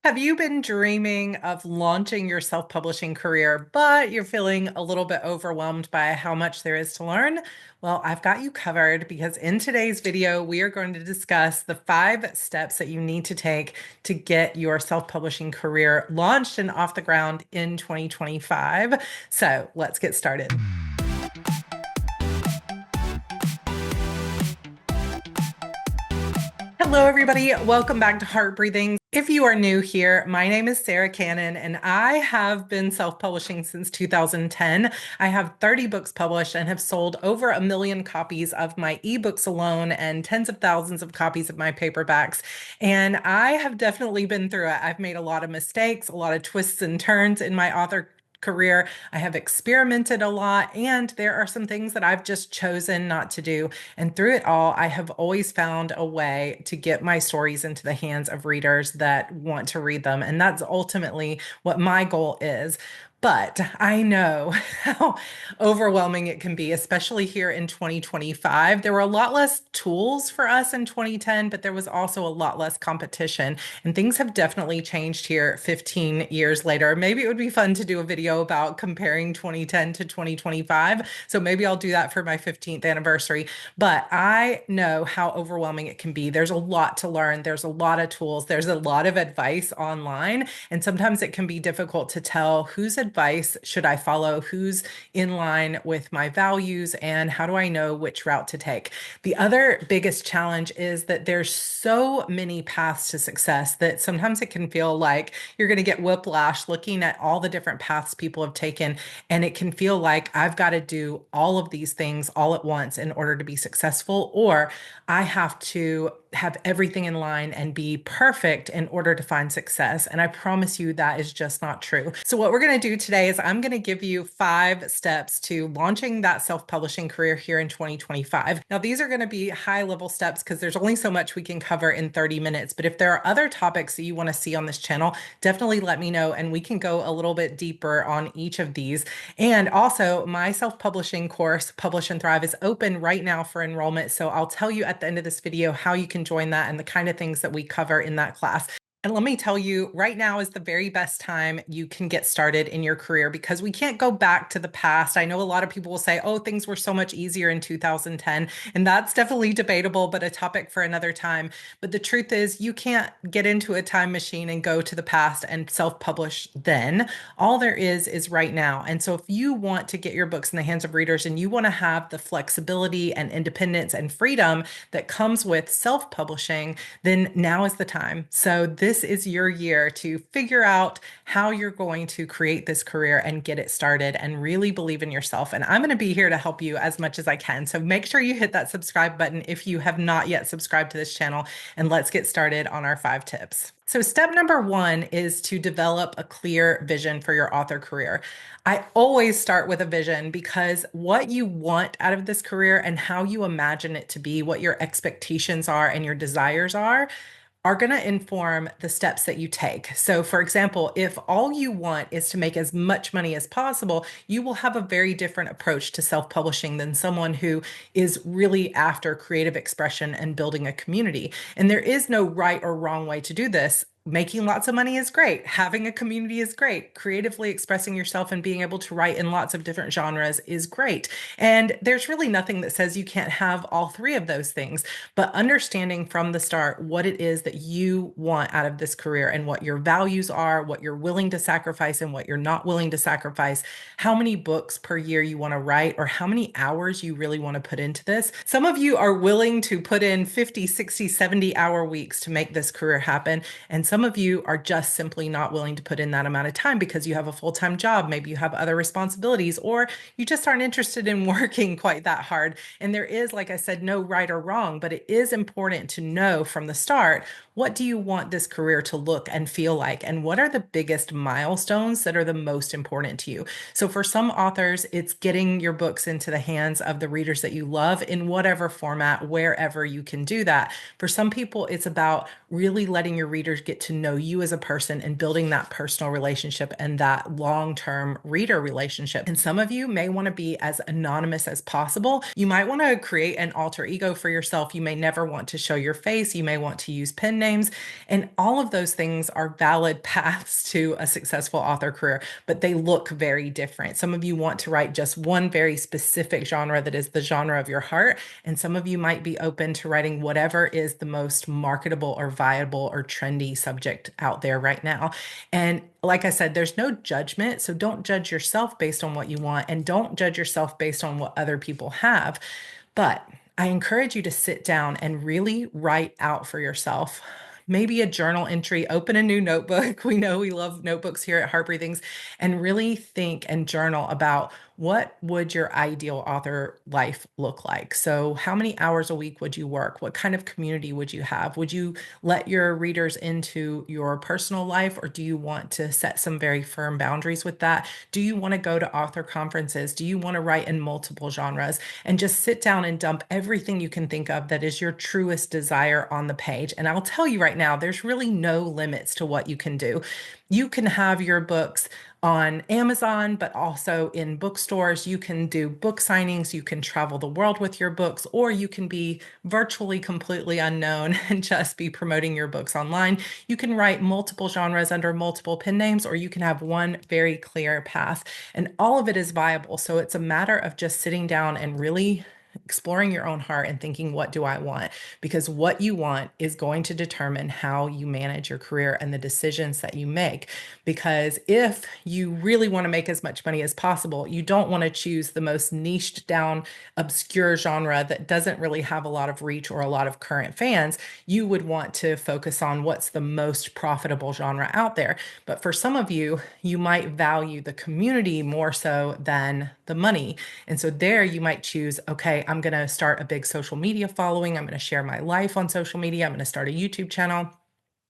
Have you been dreaming of launching your self-publishing career, but you're feeling a little bit overwhelmed by how much there is to learn? Well, I've got you covered because in today's video, we are going to discuss the 5 steps that you need to take to get your self-publishing career launched and off the ground in 2025. So let's get started. Hello, everybody. Welcome back to Heart Breathing. If you are new here, my name is Sarra Cannon, and I have been self-publishing since 2010. I have 30 books published and have sold over 1 million copies of my ebooks alone and tens of thousands of copies of my paperbacks. And I have definitely been through it. I've made a lot of mistakes, a lot of twists and turns in my author career. I have experimented a lot, and there are some things that I've just chosen not to do. And through it all, I have always found a way to get my stories into the hands of readers that want to read them. And that's ultimately what my goal is. But I know how overwhelming it can be, especially here in 2025. There were a lot less tools for us in 2010, but there was also a lot less competition. And things have definitely changed here 15 years later. Maybe it would be fun to do a video about comparing 2010 to 2025. So maybe I'll do that for my 15th anniversary. But I know how overwhelming it can be. There's a lot to learn. There's a lot of tools. There's a lot of advice online. And sometimes it can be difficult to tell whose advice should I follow, who's in line with my values, and how do I know which route to take. The other biggest challenge is that there's so many paths to success that sometimes it can feel like you're going to get whiplash looking at all the different paths people have taken. And it can feel like I've got to do all of these things all at once in order to be successful, or I have to have everything in line and be perfect in order to find success. And I promise you that is just not true. So what we're going to do today is I'm going to give you 5 steps to launching that self-publishing career here in 2025. Now, these are going to be high-level steps because there's only so much we can cover in 30 minutes. But if there are other topics that you want to see on this channel, definitely let me know and we can go a little bit deeper on each of these. And also, my self-publishing course, Publish and Thrive, is open right now for enrollment. So I'll tell you at the end of this video how you can join that and the kind of things that we cover in that class. And let me tell you, right now is the very best time you can get started in your career because we can't go back to the past. I know a lot of people will say, oh, things were so much easier in 2010. And that's definitely debatable, but a topic for another time. But the truth is, you can't get into a time machine and go to the past and self-publish then. All there is right now. And so if you want to get your books in the hands of readers and you want to have the flexibility and independence and freedom that comes with self-publishing, then now is the time. So this is your year to figure out how you're going to create this career and get it started and really believe in yourself. And I'm going to be here to help you as much as I can. So make sure you hit that subscribe button if you have not yet subscribed to this channel, and let's get started on our 5 tips. So step number 1 is to develop a clear vision for your author career. I always start with a vision because what you want out of this career and how you imagine it to be, what your expectations are and your desires are going to inform the steps that you take. So, for example, if all you want is to make as much money as possible, you will have a very different approach to self-publishing than someone who is really after creative expression and building a community. And there is no right or wrong way to do this. Making lots of money is great. Having a community is great. Creatively expressing yourself and being able to write in lots of different genres is great. And there's really nothing that says you can't have all 3 of those things. But understanding from the start what it is that you want out of this career and what your values are, what you're willing to sacrifice and what you're not willing to sacrifice, how many books per year you want to write, or how many hours you really want to put into this. Some of you are willing to put in 50, 60, 70-hour weeks to make this career happen. And some of you are just simply not willing to put in that amount of time because you have a full-time job, maybe you have other responsibilities, or you just aren't interested in working quite that hard. And there is, like I said, no right or wrong, but it is important to know from the start, what do you want this career to look and feel like? And what are the biggest milestones that are the most important to you? So for some authors, it's getting your books into the hands of the readers that you love in whatever format, wherever you can do that. For some people, it's about really letting your readers get to know you as a person and building that personal relationship and that long-term reader relationship. And some of you may want to be as anonymous as possible. You might want to create an alter ego for yourself. You may never want to show your face. You may want to use pen names. And all of those things are valid paths to a successful author career, but they look very different. Some of you want to write just one very specific genre that is the genre of your heart. And some of you might be open to writing whatever is the most marketable or viable or trendy subject out there right now. And like I said, there's no judgment. So don't judge yourself based on what you want, and don't judge yourself based on what other people have. But I encourage you to sit down and really write out for yourself. Maybe a journal entry, open a new notebook. We know we love notebooks here at Heart Breathings, and really think and journal about what would your ideal author life look like? So how many hours a week would you work? What kind of community would you have? Would you let your readers into your personal life, or do you want to set some very firm boundaries with that? Do you want to go to author conferences? Do you want to write in multiple genres? And just sit down and dump everything you can think of that is your truest desire on the page. And I'll tell you right now, there's really no limits to what you can do. You can have your books on Amazon, but also in bookstores. You can do book signings. You can travel the world with your books, or you can be virtually completely unknown and just be promoting your books online. You can write multiple genres under multiple pen names, or you can have one very clear path. And all of it is viable. So it's a matter of just sitting down and really exploring your own heart and thinking, what do I want? Because what you want is going to determine how you manage your career and the decisions that you make. Because if you really want to make as much money as possible, you don't want to choose the most niched down, obscure genre that doesn't really have a lot of reach or a lot of current fans. You would want to focus on what's the most profitable genre out there. But for some of you, you might value the community more so than the money. And so there you might choose, okay, I'm going to start a big social media following. I'm going to share my life on social media. I'm going to start a YouTube channel.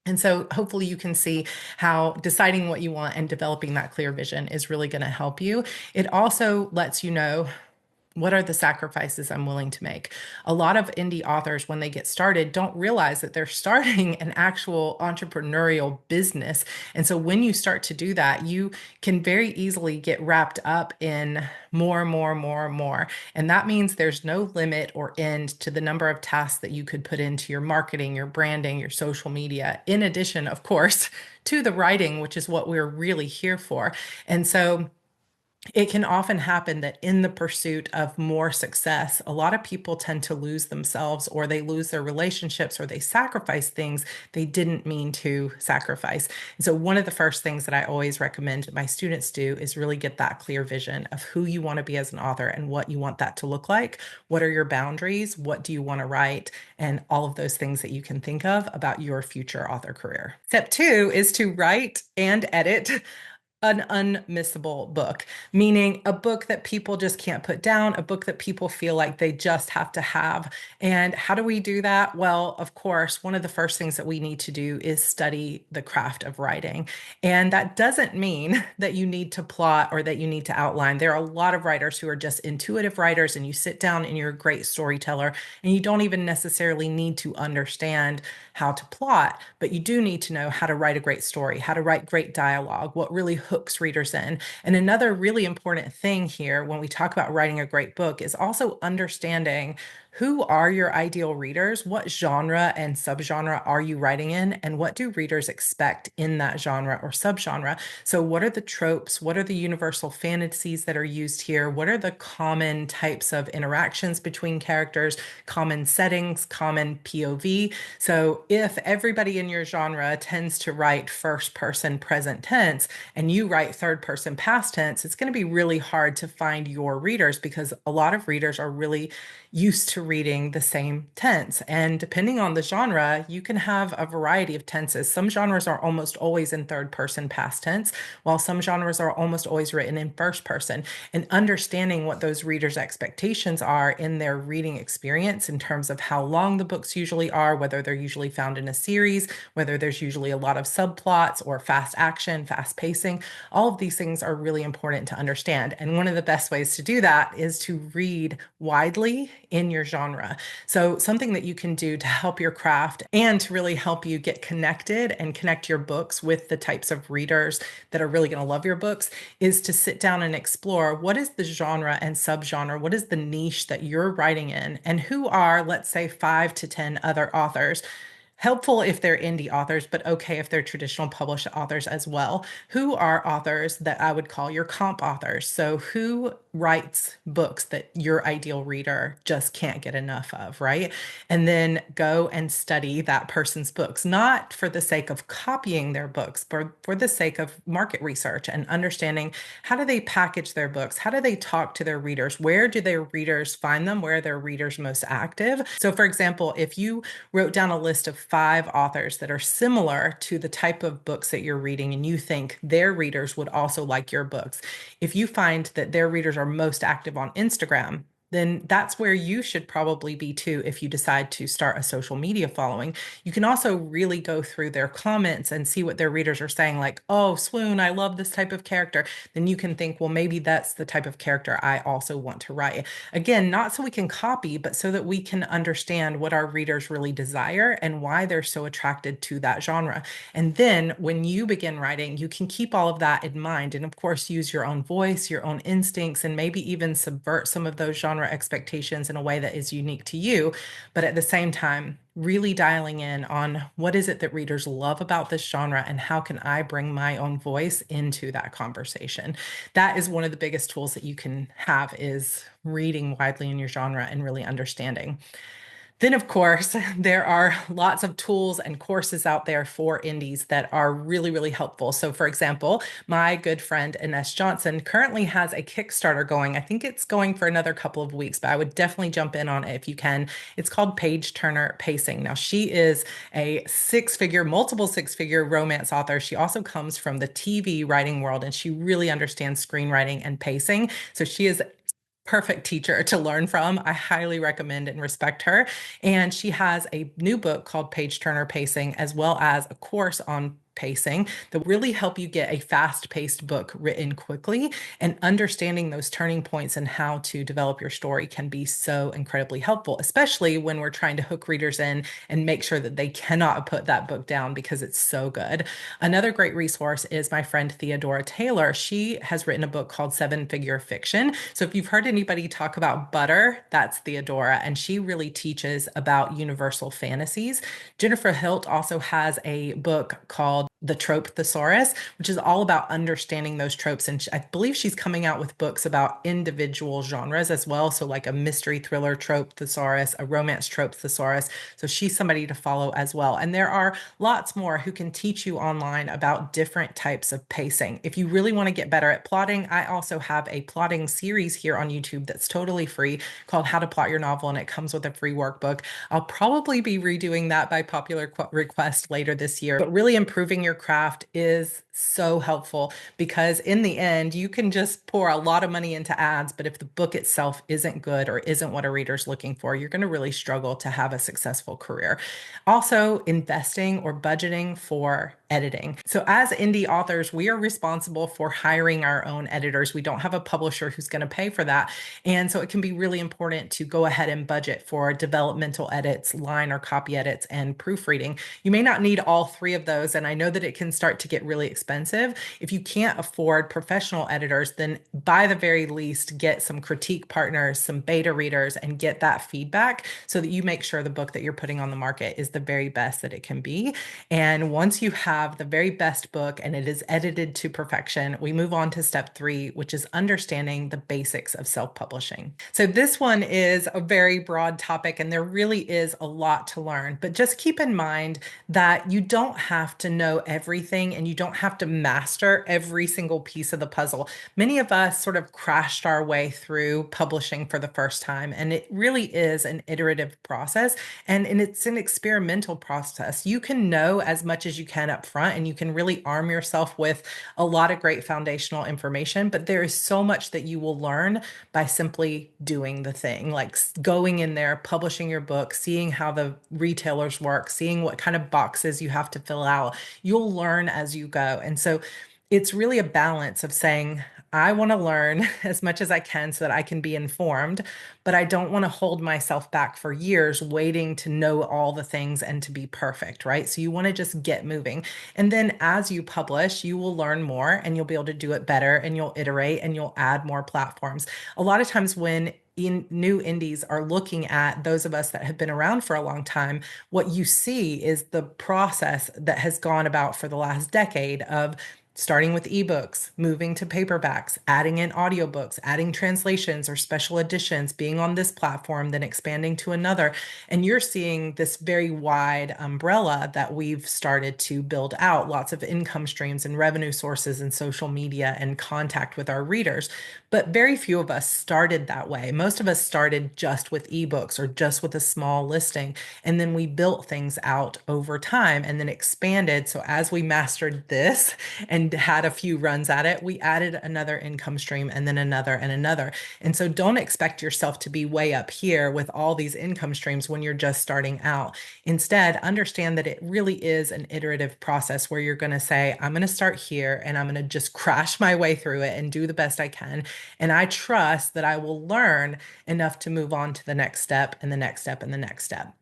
And so hopefully you can see how deciding what you want and developing that clear vision is really going to help you. It also lets you know, what are the sacrifices I'm willing to make? A lot of indie authors, when they get started, don't realize that they're starting an actual entrepreneurial business. And so when you start to do that, you can very easily get wrapped up in more, more, more, more. And that means there's no limit or end to the number of tasks that you could put into your marketing, your branding, your social media, in addition, of course, to the writing, which is what we're really here for. And so it can often happen that in the pursuit of more success, a lot of people tend to lose themselves, or they lose their relationships, or they sacrifice things they didn't mean to sacrifice. And so one of the first things that I always recommend my students do is really get that clear vision of who you want to be as an author and what you want that to look like. What are your boundaries? What do you want to write? And all of those things that you can think of about your future author career. Step 2 is to write and edit an unmissable book, meaning a book that people just can't put down, a book that people feel like they just have to have. And how do we do that? Well, of course, one of the first things that we need to do is study the craft of writing. And that doesn't mean that you need to plot or that you need to outline. There are a lot of writers who are just intuitive writers, and you sit down and you're a great storyteller, and you don't even necessarily need to understand how to plot, but you do need to know how to write a great story, how to write great dialogue, what really hooks readers in. And another really important thing here when we talk about writing a great book is also understanding who are your ideal readers, what genre and subgenre are you writing in, and what do readers expect in that genre or subgenre. So what are the tropes? What are the universal fantasies that are used here? What are the common types of interactions between characters, common settings, common POV? So if everybody in your genre tends to write first person present tense and you write third person past tense, it's going to be really hard to find your readers, because a lot of readers are really used to reading the same tense. And depending on the genre, you can have a variety of tenses. Some genres are almost always in third person past tense, while some genres are almost always written in first person. And understanding what those readers' expectations are in their reading experience in terms of how long the books usually are, whether they're usually found in a series, whether there's usually a lot of subplots or fast action, fast pacing, all of these things are really important to understand. And one of the best ways to do that is to read widely in your genre. So, something that you can do to help your craft and to really help you get connected and connect your books with the types of readers that are really going to love your books is to sit down and explore what is the genre and subgenre, what is the niche that you're writing in, and who are, let's say, 5 to 10 other authors. Helpful if they're indie authors, but okay if they're traditional published authors as well. Who are authors that I would call your comp authors? So, who writes books that your ideal reader just can't get enough of, right? And then go and study that person's books, not for the sake of copying their books, but for the sake of market research and understanding how do they package their books? How do they talk to their readers? Where do their readers find them? Where are their readers most active? So, for example, if you wrote down a list of 5 authors that are similar to the type of books that you're reading, and you think their readers would also like your books. If you find that their readers are most active on Instagram, then that's where you should probably be too if you decide to start a social media following. You can also really go through their comments and see what their readers are saying, like, oh, swoon, I love this type of character. Then you can think, well, maybe that's the type of character I also want to write. Again, not so we can copy, but so that we can understand what our readers really desire and why they're so attracted to that genre. And then when you begin writing, you can keep all of that in mind. And of course, use your own voice, your own instincts, and maybe even subvert some of those genre expectations in a way that is unique to you. But at the same time, really dialing in on what is it that readers love about this genre and how can I bring my own voice into that conversation. That is one of the biggest tools that you can have is reading widely in your genre and really understanding. Then, of course, there are lots of tools and courses out there for indies that are really, really helpful. So, for example, my good friend Ines Johnson currently has a Kickstarter going. I think it's going for another couple of weeks, but I would definitely jump in on it if you can. It's called Page Turner Pacing. Now, she is a multiple six-figure romance author. She also comes from the TV writing world, and she really understands screenwriting and pacing. So, she is perfect teacher to learn from. I highly recommend and respect her. And she has a new book called Page Turner Pacing, as well as a course on pacing that really help you get a fast-paced book written quickly. And understanding those turning points and how to develop your story can be so incredibly helpful, especially when we're trying to hook readers in and make sure that they cannot put that book down because it's so good. Another great resource is my friend Theodora Taylor. She has written a book called Seven Figure Fiction. So if you've heard anybody talk about butter, that's Theodora, and she really teaches about universal fantasies. Jennifer Hilt also has a book called The Trope Thesaurus, which is all about understanding those tropes. And I believe she's coming out with books about individual genres as well. So, like a mystery thriller trope thesaurus, a romance trope thesaurus. So, she's somebody to follow as well. And there are lots more who can teach you online about different types of pacing. If you really want to get better at plotting, I also have a plotting series here on YouTube that's totally free called How to Plot Your Novel, and it comes with a free workbook. I'll probably be redoing that by popular request later this year, but really improving your craft is so helpful because in the end, you can just pour a lot of money into ads, but if the book itself isn't good or isn't what a reader's looking for, you're going to really struggle to have a successful career. Also, investing or budgeting for editing. So, as indie authors, we are responsible for hiring our own editors. We don't have a publisher who's going to pay for that. And so, it can be really important to go ahead and budget for developmental edits, line or copy edits, and proofreading. You may not need all 3 of those. And I know that it can start to get really expensive. If you can't afford professional editors, then by the very least, get some critique partners, some beta readers, and get that feedback so that you make sure the book that you're putting on the market is the very best that it can be. And once you have the very best book and it is edited to perfection, we move on to step 3, which is understanding the basics of self-publishing. So this one is a very broad topic and there really is a lot to learn, but just keep in mind that you don't have to know everything and you don't have to master every single piece of the puzzle. Many of us sort of crashed our way through publishing for the first time, and it really is an iterative process and it's an experimental process. You can know as much as you can up front and you can really arm yourself with a lot of great foundational information, but there is so much that you will learn by simply doing the thing, like going in there, publishing your book, seeing how the retailers work, seeing what kind of boxes you have to fill out. You'll learn as you go. And so it's really a balance of saying, I want to learn as much as I can so that I can be informed, but I don't want to hold myself back for years waiting to know all the things and to be perfect, right? So you want to just get moving. And then as you publish, you will learn more and you'll be able to do it better and you'll iterate and you'll add more platforms. A lot of times when new indies are looking at those of us that have been around for a long time, what you see is the process that has gone about for the last decade of starting with ebooks, moving to paperbacks, adding in audiobooks, adding translations or special editions, being on this platform, then expanding to another. And you're seeing this very wide umbrella that we've started to build out, lots of income streams and revenue sources and social media and contact with our readers. But very few of us started that way. Most of us started just with ebooks or just with a small listing. And then we built things out over time and then expanded. So as we mastered this and had a few runs at it, we added another income stream and then another and another. And so don't expect yourself to be way up here with all these income streams when you're just starting out. Instead, understand that it really is an iterative process where you're going to say, I'm going to start here and I'm going to just crash my way through it and do the best I can. And I trust that I will learn enough to move on to the next step and the next step and the next step.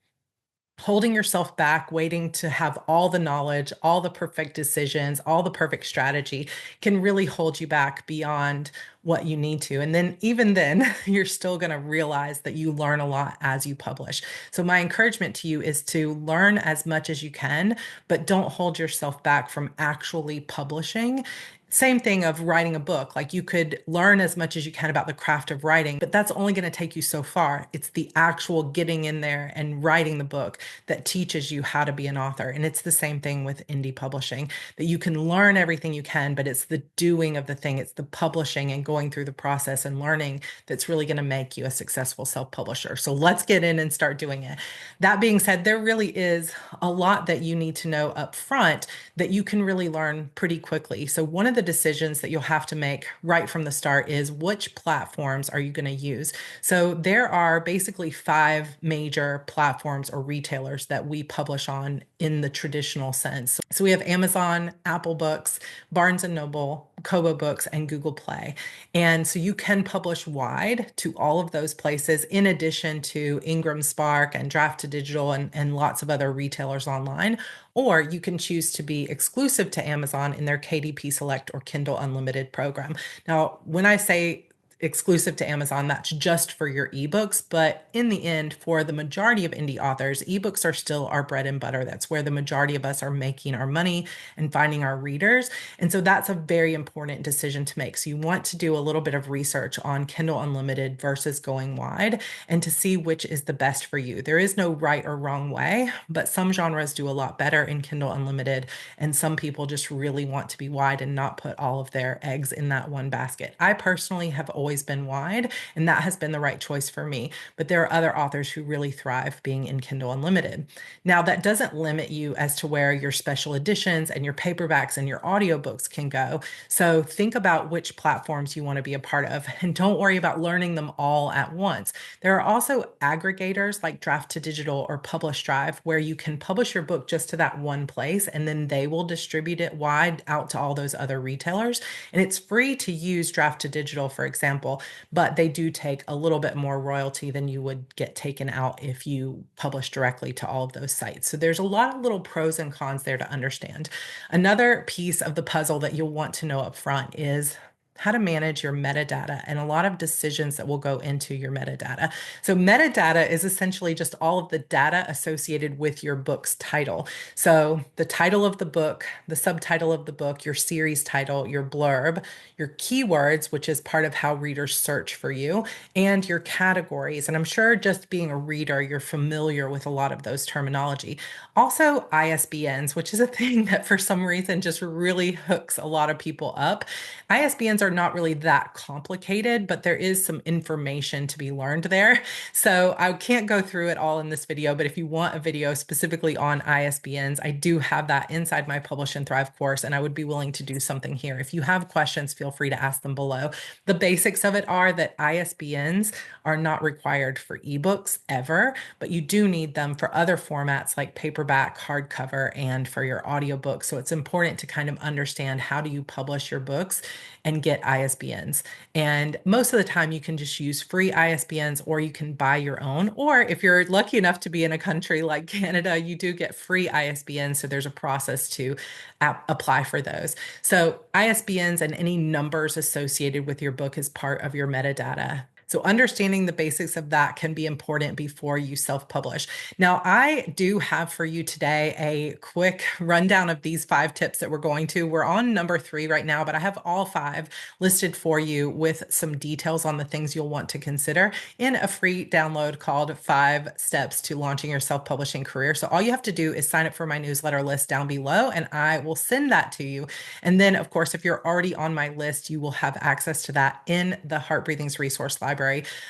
Holding yourself back, waiting to have all the knowledge, all the perfect decisions, all the perfect strategy can really hold you back beyond what you need to. And then, even then, you're still going to realize that you learn a lot as you publish. So, my encouragement to you is to learn as much as you can, but don't hold yourself back from actually publishing. Same thing of writing a book. Like you could learn as much as you can about the craft of writing, but that's only going to take you so far. It's the actual getting in there and writing the book that teaches you how to be an author. And it's the same thing with indie publishing, that you can learn everything you can, but it's the doing of the thing, it's the publishing and going through the process and learning that's really going to make you a successful self-publisher. So let's get in and start doing it. That being said, there really is a lot that you need to know up front that you can really learn pretty quickly. So one of the decisions that you'll have to make right from the start is which platforms are you going to use? So there are basically five major platforms or retailers that we publish on in the traditional sense. So we have Amazon, Apple Books, Barnes and Noble, Kobo Books, and Google Play. And so you can publish wide to all of those places, in addition to Ingram Spark and Draft to Digital and lots of other retailers online. Or you can choose to be exclusive to Amazon in their KDP Select or Kindle Unlimited program. Now, when I say exclusive to Amazon, that's just for your ebooks. But in the end, for the majority of indie authors, ebooks are still our bread and butter. That's where the majority of us are making our money and finding our readers. And so that's a very important decision to make. So you want to do a little bit of research on Kindle Unlimited versus going wide and to see which is the best for you. There is no right or wrong way, but some genres do a lot better in Kindle Unlimited. And some people just really want to be wide and not put all of their eggs in that one basket. I personally have always been wide, and that has been the right choice for me. But there are other authors who really thrive being in Kindle Unlimited. Now, that doesn't limit you as to where your special editions and your paperbacks and your audiobooks can go. So think about which platforms you want to be a part of, and don't worry about learning them all at once. There are also aggregators like Draft to Digital or Publish Drive, where you can publish your book just to that one place, and then they will distribute it wide out to all those other retailers. And it's free to use Draft to Digital, for example, but they do take a little bit more royalty than you would get taken out if you publish directly to all of those sites. So there's a lot of little pros and cons there to understand. Another piece of the puzzle that you'll want to know up front is how to manage your metadata and a lot of decisions that will go into your metadata. So metadata is essentially just all of the data associated with your book's title. So the title of the book, the subtitle of the book, your series title, your blurb, your keywords, which is part of how readers search for you, and your categories. And I'm sure just being a reader, you're familiar with a lot of those terminology. Also, ISBNs, which is a thing that for some reason just really hooks a lot of people up. ISBNs are not really that complicated, but there is some information to be learned there. So I can't go through it all in this video, but if you want a video specifically on ISBNs, I do have that inside my Publish and Thrive course, and I would be willing to do something here. If you have questions, feel free to ask them below. The basics of it are that ISBNs are not required for ebooks ever, but you do need them for other formats like paperback, hardcover, and for your audiobook. So it's important to kind of understand how do you publish your books and get get ISBNs. And most of the time, you can just use free ISBNs or you can buy your own. Or if you're lucky enough to be in a country like Canada, you do get free ISBNs. So there's a process to apply for those. So ISBNs and any numbers associated with your book is part of your metadata. So understanding the basics of that can be important before you self-publish. Now, I do have for you today a quick rundown of these 5 tips that we're on number 3 right now, but I have all 5 listed for you with some details on the things you'll want to consider in a free download called 5 Steps to Launching Your Self-Publishing Career. So all you have to do is sign up for my newsletter list down below, and I will send that to you. And then, of course, if you're already on my list, you will have access to that in the Heart Breathings Resource Library.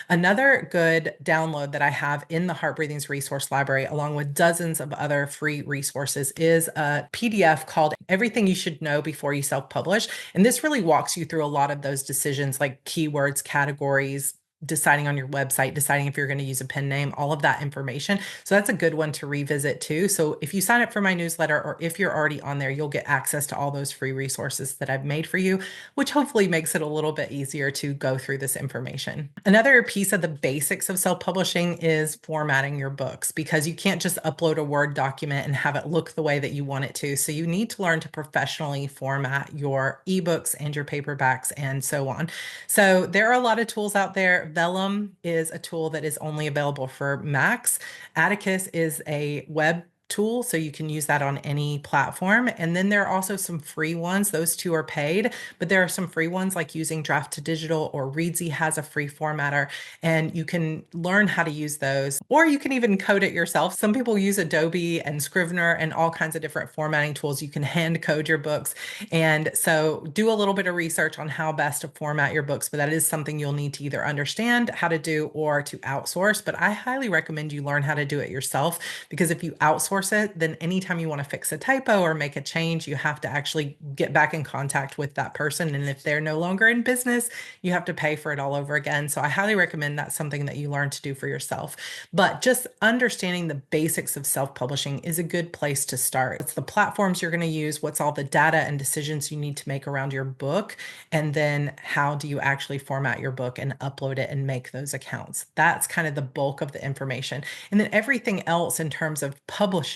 Another good download that I have in the Heart Breathings Resource Library, along with dozens of other free resources, is a PDF called Everything You Should Know Before You Self-Publish. And this really walks you through a lot of those decisions like keywords, categories, deciding on your website, deciding if you're going to use a pen name, all of that information. So that's a good one to revisit too. So if you sign up for my newsletter or if you're already on there, you'll get access to all those free resources that I've made for you, which hopefully makes it a little bit easier to go through this information. Another piece of the basics of self-publishing is formatting your books, because you can't just upload a Word document and have it look the way that you want it to. So you need to learn to professionally format your ebooks and your paperbacks and so on. So there are a lot of tools out there. Vellum is a tool that is only available for Macs. Atticus is a web tool, so you can use that on any platform. And then there are also some free ones. Those 2 are paid, but there are some free ones like using Draft to Digital, or Readsy has a free formatter, and you can learn how to use those, or you can even code it yourself. Some people use Adobe and Scrivener and all kinds of different formatting tools. You can hand code your books. And so do a little bit of research on how best to format your books, but that is something you'll need to either understand how to do or to outsource. But I highly recommend you learn how to do it yourself, because if you outsource it, then anytime you want to fix a typo or make a change, you have to actually get back in contact with that person. And if they're no longer in business, you have to pay for it all over again. So I highly recommend that's something that you learn to do for yourself. But just understanding the basics of self-publishing is a good place to start. It's the platforms you're going to use, what's all the data and decisions you need to make around your book, and then how do you actually format your book and upload it and make those accounts. That's kind of the bulk of the information. And then everything else in terms of publishing,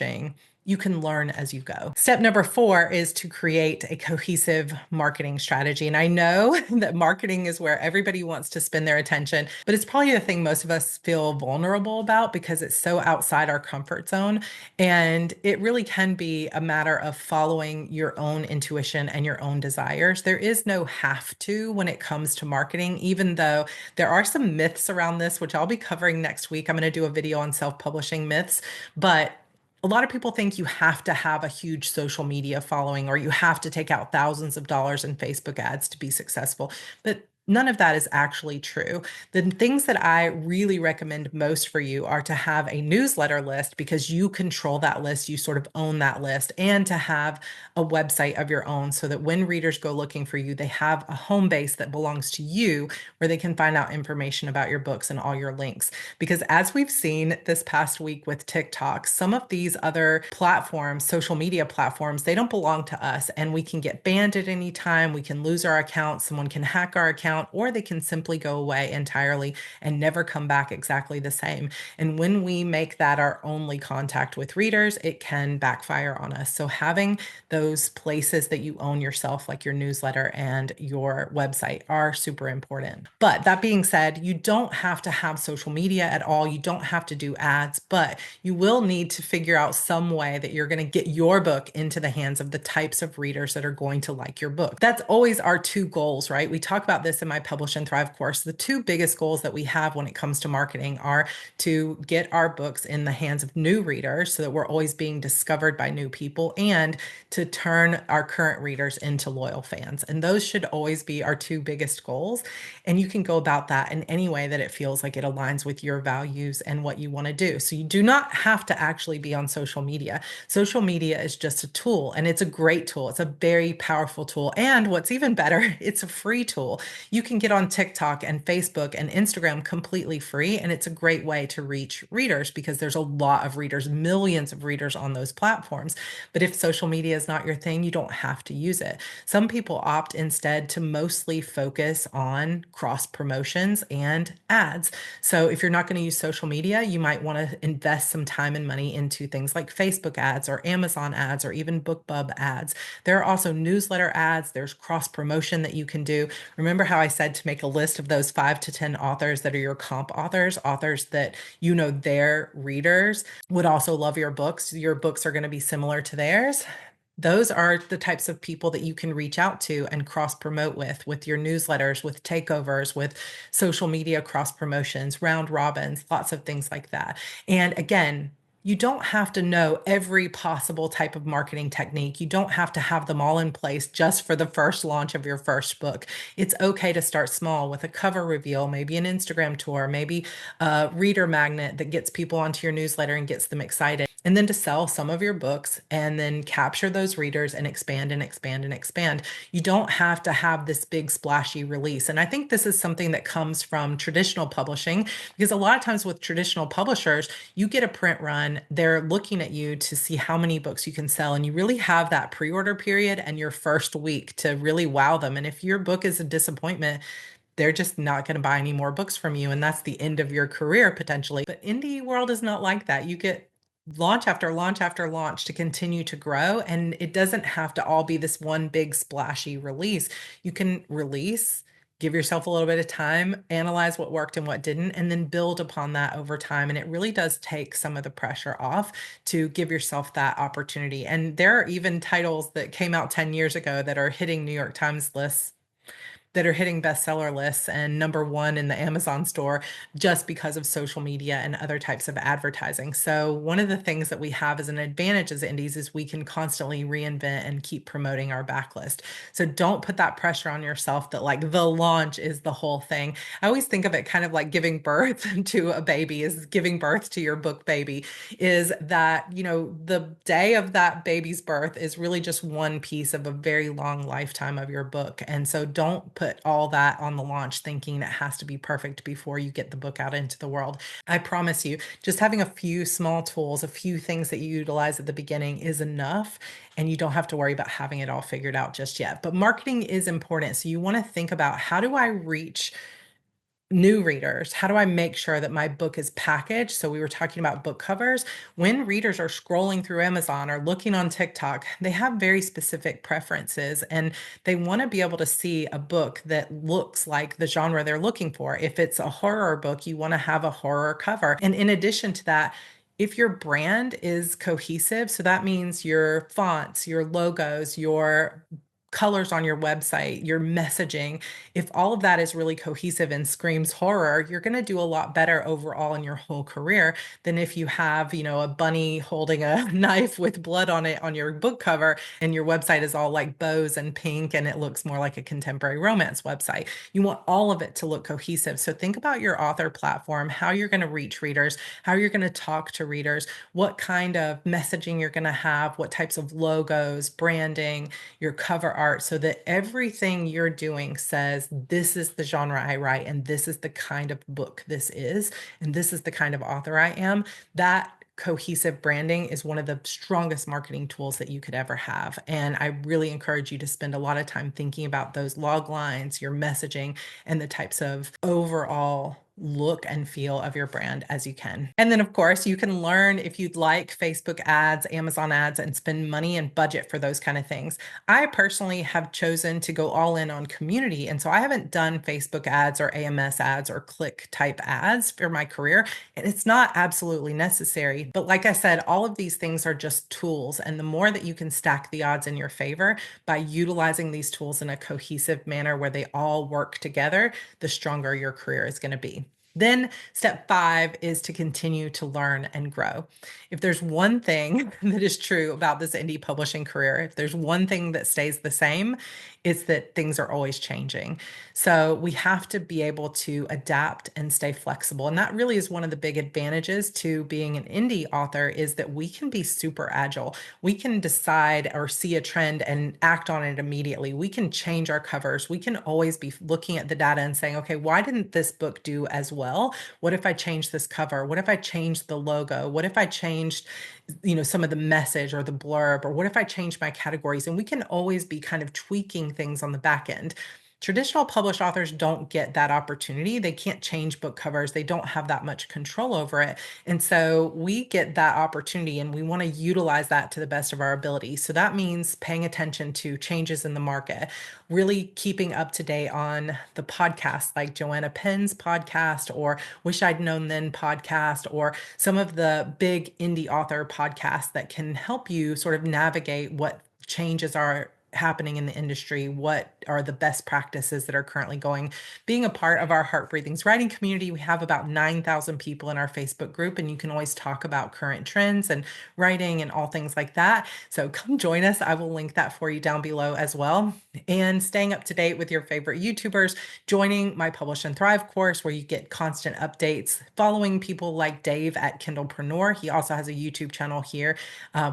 you can learn as you go. Step number 4 is to create a cohesive marketing strategy. And I know that marketing is where everybody wants to spend their attention, but it's probably the thing most of us feel vulnerable about because it's so outside our comfort zone. And it really can be a matter of following your own intuition and your own desires. There is no have to when it comes to marketing, even though there are some myths around this, which I'll be covering next week. I'm going to do a video on self-publishing myths, but a lot of people think you have to have a huge social media following or you have to take out thousands of dollars in Facebook ads to be successful. But none of that is actually true. The things that I really recommend most for you are to have a newsletter list, because you control that list, you sort of own that list, and to have a website of your own so that when readers go looking for you, they have a home base that belongs to you where they can find out information about your books and all your links. Because as we've seen this past week with TikTok, some of these other platforms, social media platforms, they don't belong to us, and we can get banned at any time. We can lose our account, someone can hack our account, or they can simply go away entirely and never come back exactly the same. And when we make that our only contact with readers, it can backfire on us. So having those places that you own yourself, like your newsletter and your website, are super important. But that being said, you don't have to have social media at all. You don't have to do ads, but you will need to figure out some way that you're going to get your book into the hands of the types of readers that are going to like your book. That's always our 2 goals, right? We talk about this in my Publish and Thrive course. The 2 biggest goals that we have when it comes to marketing are to get our books in the hands of new readers so that we're always being discovered by new people, and to turn our current readers into loyal fans. And those should always be our 2 biggest goals. And you can go about that in any way that it feels like it aligns with your values and what you want to do. So you do not have to actually be on social media. Social media is just a tool, and it's a great tool. It's a very powerful tool. And what's even better, it's a free tool. you can get on TikTok and Facebook and Instagram completely free. And it's a great way to reach readers because there's a lot of readers, millions of readers on those platforms. But if social media is not your thing, you don't have to use it. Some people opt instead to mostly focus on cross promotions and ads. So if you're not going to use social media, you might want to invest some time and money into things like Facebook ads or Amazon ads or even BookBub ads. There are also newsletter ads. There's cross promotion that you can do. Remember how I said to make a list of those 5 to 10 authors that are your comp authors, authors that you know their readers would also love your books. Your books are going to be similar to theirs. Those are the types of people that you can reach out to and cross promote with your newsletters, with takeovers, with social media cross promotions, round robins, lots of things like that. And again, you don't have to know every possible type of marketing technique. You don't have to have them all in place just for the first launch of your first book. It's okay to start small with a cover reveal, maybe an Instagram tour, maybe a reader magnet that gets people onto your newsletter and gets them excited. And then to sell some of your books and then capture those readers and expand and expand and expand. You don't have to have this big splashy release. And I think this is something that comes from traditional publishing because a lot of times with traditional publishers, you get a print run, they're looking at you to see how many books you can sell. And you really have that pre-order period and your first week to really wow them. And if your book is a disappointment, they're just not going to buy any more books from you. And that's the end of your career potentially. But indie world is not like that. You get launch after launch after launch to continue to grow. And it doesn't have to all be this one big splashy release. You can release, give yourself a little bit of time, analyze what worked and what didn't, and then build upon that over time. And it really does take some of the pressure off to give yourself that opportunity. And there are even titles that came out 10 years ago that are hitting New York Times lists, that are hitting bestseller lists and #1 in the Amazon store just because of social media and other types of advertising. So one of the things that we have as an advantage as indies is we can constantly reinvent and keep promoting our backlist. So don't put that pressure on yourself that like the launch is the whole thing. I always think of it kind of like giving birth to a baby is giving birth to your book baby, is that, you know, the day of that baby's birth is really just one piece of a very long lifetime of your book. And so don't put all that on the launch thinking it has to be perfect before you get the book out into the world. I promise you, just having a few small tools, a few things that you utilize at the beginning is enough. And you don't have to worry about having it all figured out just yet. But marketing is important. So you want to think about, how do I reach new readers? How do I make sure that my book is packaged? So we were talking about book covers. When readers are scrolling through Amazon or looking on TikTok, they have very specific preferences and they want to be able to see a book that looks like the genre they're looking for. If it's a horror book, you want to have a horror cover. And in addition to that, if your brand is cohesive, so that means your fonts, your logos, your colors on your website, your messaging, if all of that is really cohesive and screams horror, you're going to do a lot better overall in your whole career than if you have, you know, a bunny holding a knife with blood on it on your book cover and your website is all like bows and pink and it looks more like a contemporary romance website. You want all of it to look cohesive. So think about your author platform, how you're going to reach readers, how you're going to talk to readers, what kind of messaging you're going to have, what types of logos, branding, your cover art, so that everything you're doing says, this is the genre I write, and this is the kind of book this is, and this is the kind of author I am. That cohesive branding is one of the strongest marketing tools that you could ever have. And I really encourage you to spend a lot of time thinking about those log lines, your messaging, and the types of overall look and feel of your brand as you can. And then, of course, you can learn if you'd like Facebook ads, Amazon ads, and spend money and budget for those kind of things. I personally have chosen to go all in on community. And so I haven't done Facebook ads or AMS ads or click type ads for my career. And it's not absolutely necessary. But like I said, all of these things are just tools. And the more that you can stack the odds in your favor by utilizing these tools in a cohesive manner where they all work together, the stronger your career is going to be. Then step 5 is to continue to learn and grow. If there's one thing that is true about this indie publishing career, if there's one thing that stays the same, It's that things are always changing. So we have to be able to adapt and stay flexible. And that really is one of the big advantages to being an indie author is that we can be super agile. We can decide or see a trend and act on it immediately. We can change our covers. We can always be looking at the data and saying, okay, why didn't this book do as well? What if I changed this cover? What if I changed the logo? What if I changed, some of the message or the blurb? Or what if I changed my categories? And we can always be kind of tweaking things on the back end. Traditional published authors don't get that opportunity. They can't change book covers. They don't have that much control over it. And so we get that opportunity and we want to utilize that to the best of our ability. So that means paying attention to changes in the market, really keeping up to date on the podcasts like Joanna Penn's podcast or Wish I'd Known Then podcast, or some of the big indie author podcasts that can help you sort of navigate what changes are happening in the industry, what are the best practices that are currently going. Being a part of our Heart Breathings writing community, we have about 9,000 people in our Facebook group, and you can always talk about current trends and writing and all things like that. So come join us. I will link that for you down below as well. And staying up to date with your favorite YouTubers, joining my Publish and Thrive course where you get constant updates, following people like Dave at Kindlepreneur. He also has a YouTube channel here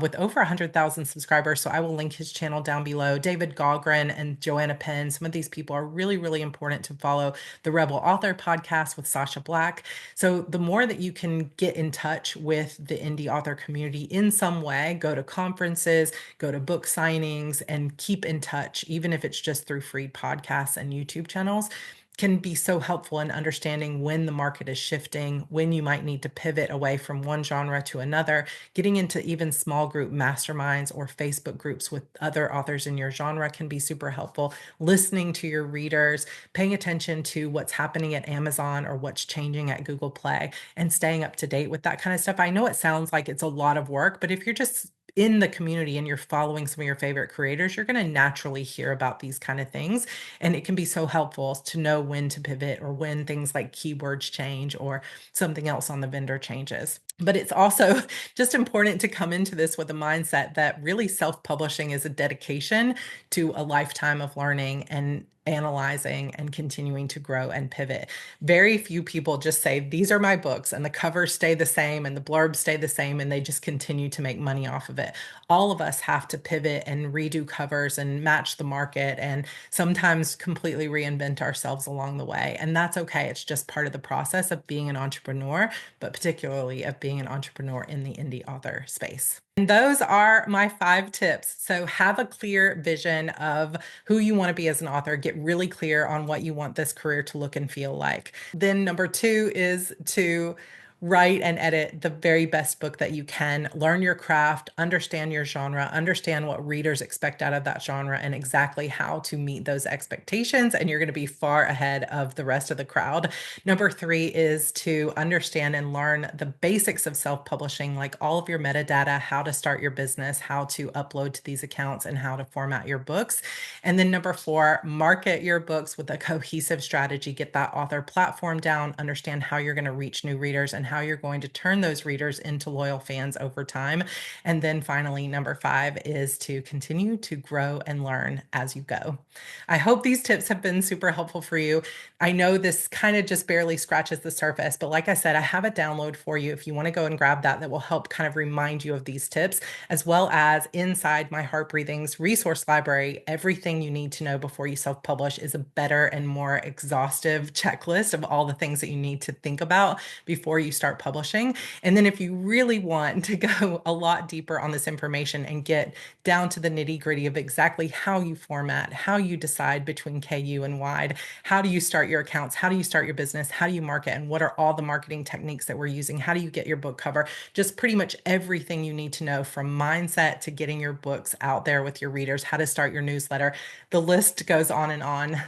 with over 100,000 subscribers. So I will link his channel down below. David Gaughran and Joanna Penn, some of these people are really, really important to follow. The Rebel Author podcast with Sasha Black. So the more that you can get in touch with the indie author community in some way, go to conferences, go to book signings, and keep in touch, even if it's just through free podcasts and YouTube channels, can be so helpful in understanding when the market is shifting, when you might need to pivot away from one genre to another. Getting into even small group masterminds or Facebook groups with other authors in your genre can be super helpful. Listening to your readers, paying attention to what's happening at Amazon or what's changing at Google Play, and staying up to date with that kind of stuff. I know it sounds like it's a lot of work, but if you're just in the community and you're following some of your favorite creators, you're going to naturally hear about these kind of things. And it can be so helpful to know when to pivot or when things like keywords change or something else on the vendor changes. But it's also just important to come into this with a mindset that really self-publishing is a dedication to a lifetime of learning and analyzing and continuing to grow and pivot. Very few people just say, these are my books, and the covers stay the same and the blurbs stay the same, and they just continue to make money off of it. All of us have to pivot and redo covers and match the market and sometimes completely reinvent ourselves along the way. And that's okay. It's just part of the process of being an entrepreneur, but particularly of being an entrepreneur in the indie author space. And those are my 5 tips. So have a clear vision of who you want to be as an author. Get really clear on what you want this career to look and feel like. Then number 2 is to write and edit the very best book that you can. Learn your craft, understand your genre, understand what readers expect out of that genre and exactly how to meet those expectations. And you're going to be far ahead of the rest of the crowd. Number 3 is to understand and learn the basics of self-publishing, like all of your metadata, how to start your business, how to upload to these accounts, and how to format your books. And then number 4, market your books with a cohesive strategy. Get that author platform down, understand how you're going to reach new readers and how you're going to turn those readers into loyal fans over time. And then finally, number 5 is to continue to grow and learn as you go. I hope these tips have been super helpful for you. I know this kind of just barely scratches the surface, but like I said, I have a download for you if you want to go and grab that, that will help kind of remind you of these tips, as well as inside my Heart Breathings resource library, everything you need to know before you self-publish is a better and more exhaustive checklist of all the things that you need to think about before you start publishing. And then if you really want to go a lot deeper on this information and get down to the nitty-gritty of exactly how you format, how you decide between KU and wide, how do you start your accounts, how do you start your business, how do you market, and what are all the marketing techniques that we're using, how do you get your book cover, just pretty much everything you need to know from mindset to getting your books out there with your readers, how to start your newsletter. The list goes on,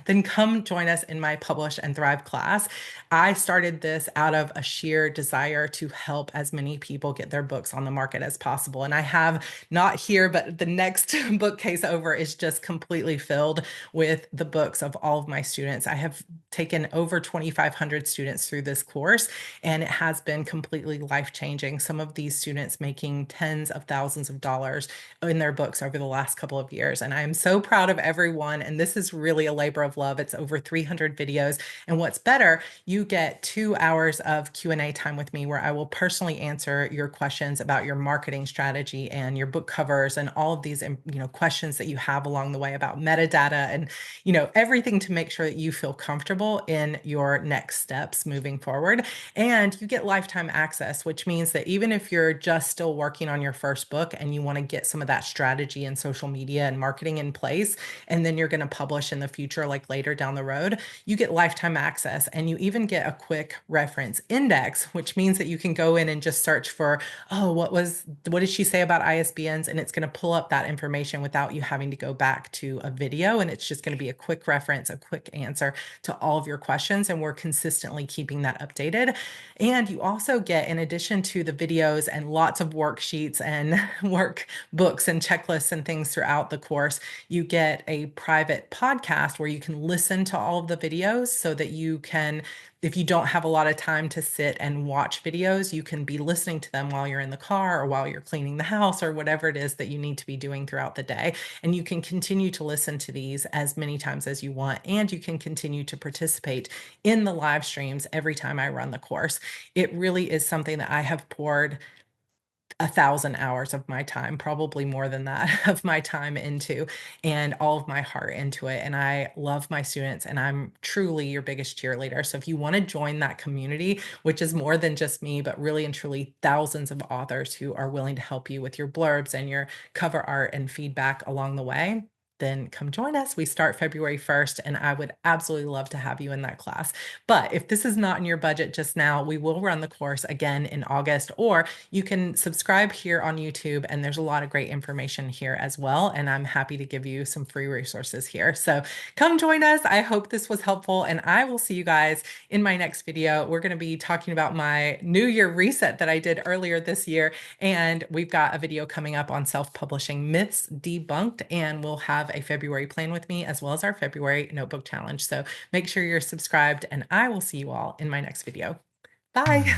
then come join us in my Publish and Thrive class. I started this out of a sheer desire desire to help as many people get their books on the market as possible. And I have not here, but the next bookcase over is just completely filled with the books of all of my students. I have taken over 2,500 students through this course, and it has been completely life-changing. Some of these students making tens of thousands of dollars in their books over the last couple of years. And I am so proud of everyone. And this is really a labor of love. It's over 300 videos. And what's better, you get 2 hours of Q&A time with me where I will personally answer your questions about your marketing strategy and your book covers and all of these, questions that you have along the way about metadata and, everything to make sure that you feel comfortable in your next steps moving forward. And you get lifetime access, which means that even if you're just still working on your first book and you want to get some of that strategy and social media and marketing in place, and then you're going to publish in the future, like later down the road, you get lifetime access. And you even get a quick reference index, which means that you can go in and just search for, oh, what did she say about ISBNs? And it's going to pull up that information without you having to go back to a video. And it's just going to be a quick reference, a quick answer to all of your questions. And we're consistently keeping that updated. And you also get, in addition to the videos and lots of worksheets and workbooks and checklists and things throughout the course, you get a private podcast where you can listen to all of the videos so that you can, if you don't have a lot of time to sit and watch videos, you can be listening to them while you're in the car or while you're cleaning the house or whatever it is that you need to be doing throughout the day. And you can continue to listen to these as many times as you want. And you can continue to participate in the live streams every time I run the course. It really is something that I have poured 1,000 hours of my time, probably more than that, of my time into, and all of my heart into it. And I love my students, and I'm truly your biggest cheerleader. So if you want to join that community, which is more than just me, but really and truly thousands of authors who are willing to help you with your blurbs and your cover art and feedback along the way, then come join us. We start February 1st, and I would absolutely love to have you in that class. But if this is not in your budget just now, we will run the course again in August, or you can subscribe here on YouTube, and there's a lot of great information here as well. And I'm happy to give you some free resources here. So come join us. I hope this was helpful, and I will see you guys in my next video. We're going to be talking about my New Year reset that I did earlier this year. And we've got a video coming up on self-publishing myths debunked, and we'll have a February plan with me as well as our February notebook challenge. So make sure you're subscribed, and I will see you all in my next video. Bye.